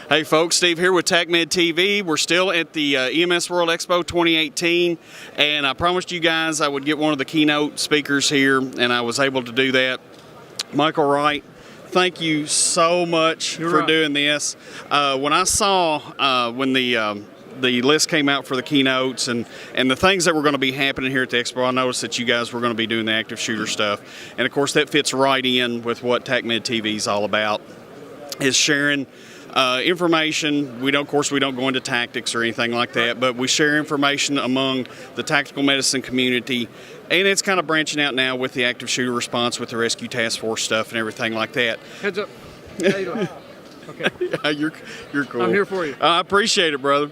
Hey folks, Steve here with TacMed TV. We're still at the EMS World Expo 2018, and I promised you guys I would get one of the keynote speakers here, and I was able to do that. Michael Wright, thank you so much for doing this. When I saw when the list came out for the keynotes and the things that were going to be happening here at the Expo, I noticed that you guys were going to be doing the active shooter stuff, and of course that fits right in with what TacMed TV is all about, is sharing information. Of course, we don't go into tactics or anything like that, but we share information among the tactical medicine community, and it's kind of branching out now with the active shooter response, with the rescue task force stuff and everything like that. Heads up. How you doing? Okay. Yeah, you're cool. I'm here for you. I appreciate it, brother.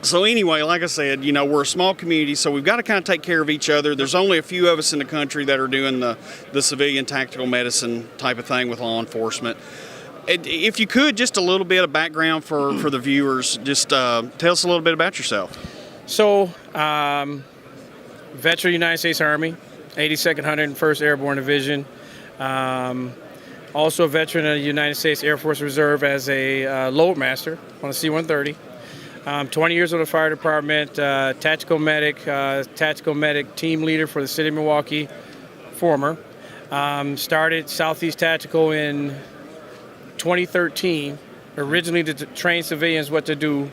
So anyway, like I said, you know, we're a small community, so we've got to kind of take care of each other. There's only a few of us in the country that are doing the civilian tactical medicine type of thing with law enforcement. If you could, just a little bit of background for the viewers, just tell us a little bit about yourself. So, veteran United States Army, 82nd 101st Airborne Division. Also a veteran of the United States Air Force Reserve as a loadmaster on a C-130. 20 years with the fire department, tactical medic team leader for the city of Milwaukee, former. Started Southeast Tactical in 2013, originally to train civilians what to do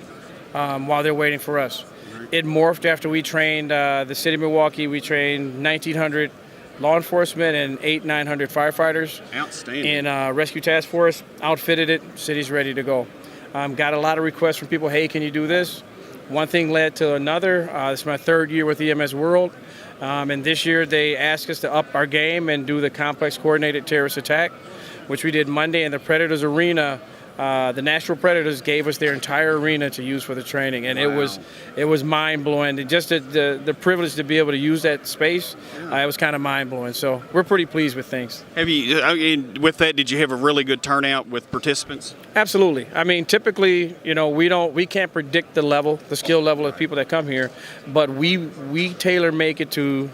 while they're waiting for us. It morphed after we trained the city of Milwaukee. We trained 1,900 law enforcement and 900 firefighters. Outstanding. In rescue task force, outfitted it, city's ready to go. Got a lot of requests from people, hey, can you do this? One thing led to another. This is my third year with EMS World. And this year they asked us to up our game and do the complex coordinated terrorist attack, which we did Monday in the Predators Arena. The National Predators gave us their entire arena to use for the training, and wow. it was mind-blowing. Just the privilege to be able to use that space, it was kind of mind-blowing. So we're pretty pleased with things. Have you, with that, did you have a really good turnout with participants? Absolutely. I mean, typically, you know, we can't predict the skill level of people that come here, but we tailor make it to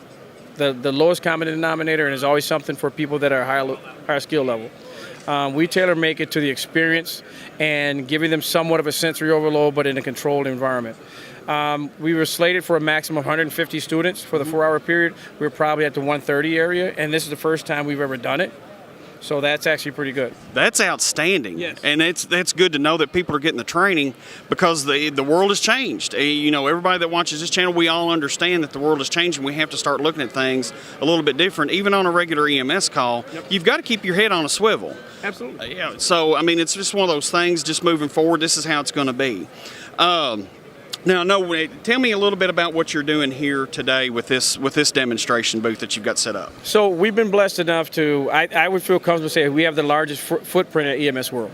the lowest common denominator, and there's always something for people that are higher skill level. We tailor make it to the experience and giving them somewhat of a sensory overload, but in a controlled environment. We were slated for a maximum of 150 students for the 4-hour period. We were probably at the 130 area, and this is the first time we've ever done it. So that's actually pretty good. That's outstanding. Yes. And that's good to know that people are getting the training, because the world has changed. You know, everybody that watches this channel, we all understand that the world has changed, and we have to start looking at things a little bit different. Even on a regular EMS call, you've got to keep your head on a swivel. Absolutely. Yeah. So, I mean, it's just one of those things, just moving forward, this is how it's going to be. Now, tell me a little bit about what you're doing here today with this demonstration booth that you've got set up. So we've been blessed enough to, I would feel comfortable saying we have the largest footprint at EMS World.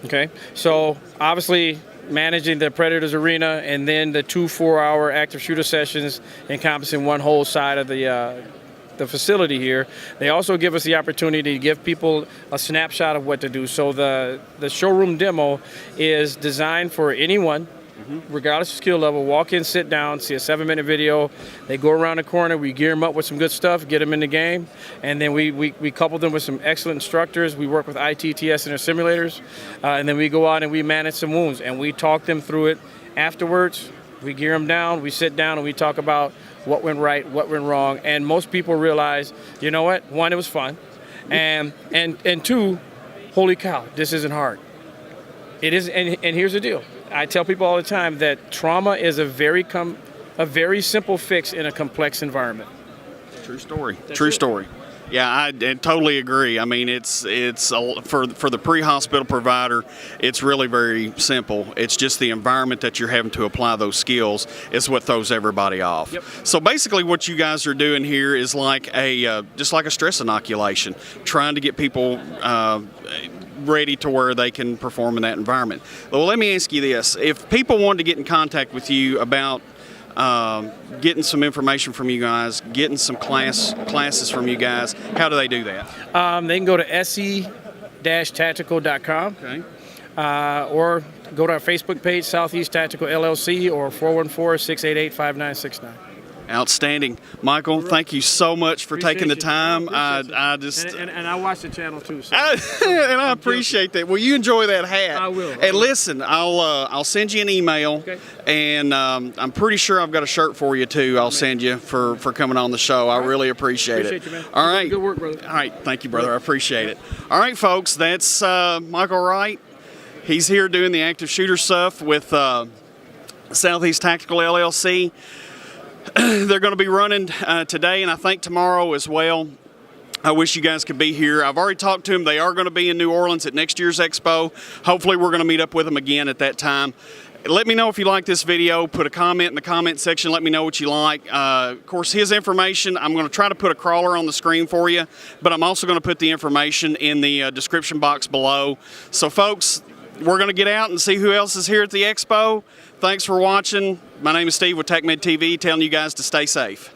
Okay, so obviously managing the Predators Arena and then the 2 4-hour active shooter sessions encompassing one whole side of the facility here. They also give us the opportunity to give people a snapshot of what to do. So the showroom demo is designed for anyone, regardless of skill level. Walk in, sit down, see a 7-minute video. They go around the corner. We gear them up with some good stuff, get them in the game, and then we couple them with some excellent instructors. We work with ITLS and their simulators, and then we go out and we manage some wounds, and we talk them through it. Afterwards, we gear them down, we sit down, and we talk about what went right, what went wrong, and most people realize, you know what? One, it was fun, and two, holy cow, this isn't hard. It is, and here's the deal. I tell people all the time that trauma is a very simple fix in a complex environment. True story. True story. Yeah, I totally agree. I mean, it's for the pre-hospital provider, it's really very simple. It's just the environment that you're having to apply those skills is what throws everybody off. Yep. So basically, what you guys are doing here is like just like a stress inoculation, trying to get people ready to where they can perform in that environment. Well, let me ask you this: if people wanted to get in contact with you about getting some information from you guys, getting some classes from you guys, how do they do that? They can go to se-tactical.com, okay, or go to our Facebook page, Southeast Tactical LLC, or 414-688-5969. Outstanding. Michael, thank you so much for taking the time. I just and I watch the channel too. So and I appreciate that. Well, you enjoy that hat. I will. And listen, I'll send you an email, okay. and I'm pretty sure I've got a shirt for you too. I'll send you for coming on the show. I really appreciate it. You, man. All right. Good work, brother. All right. Thank you, brother. I appreciate it. All right, folks. That's Michael Wright. He's here doing the active shooter stuff with Southeast Tactical LLC. They're going to be running today and I think tomorrow as well. I wish you guys could be here. I've already talked to them. They are going to be in New Orleans at next year's Expo. Hopefully we're going to meet up with them again at that time. Let me know if you like this video. Put a comment in the comment section. Let me know what you like. Of course, his information, I'm going to try to put a crawler on the screen for you, but I'm also going to put the information in the description box below. So folks, we're going to get out and see who else is here at the Expo. Thanks for watching. My name is Steve with TacMed TV, telling you guys to stay safe.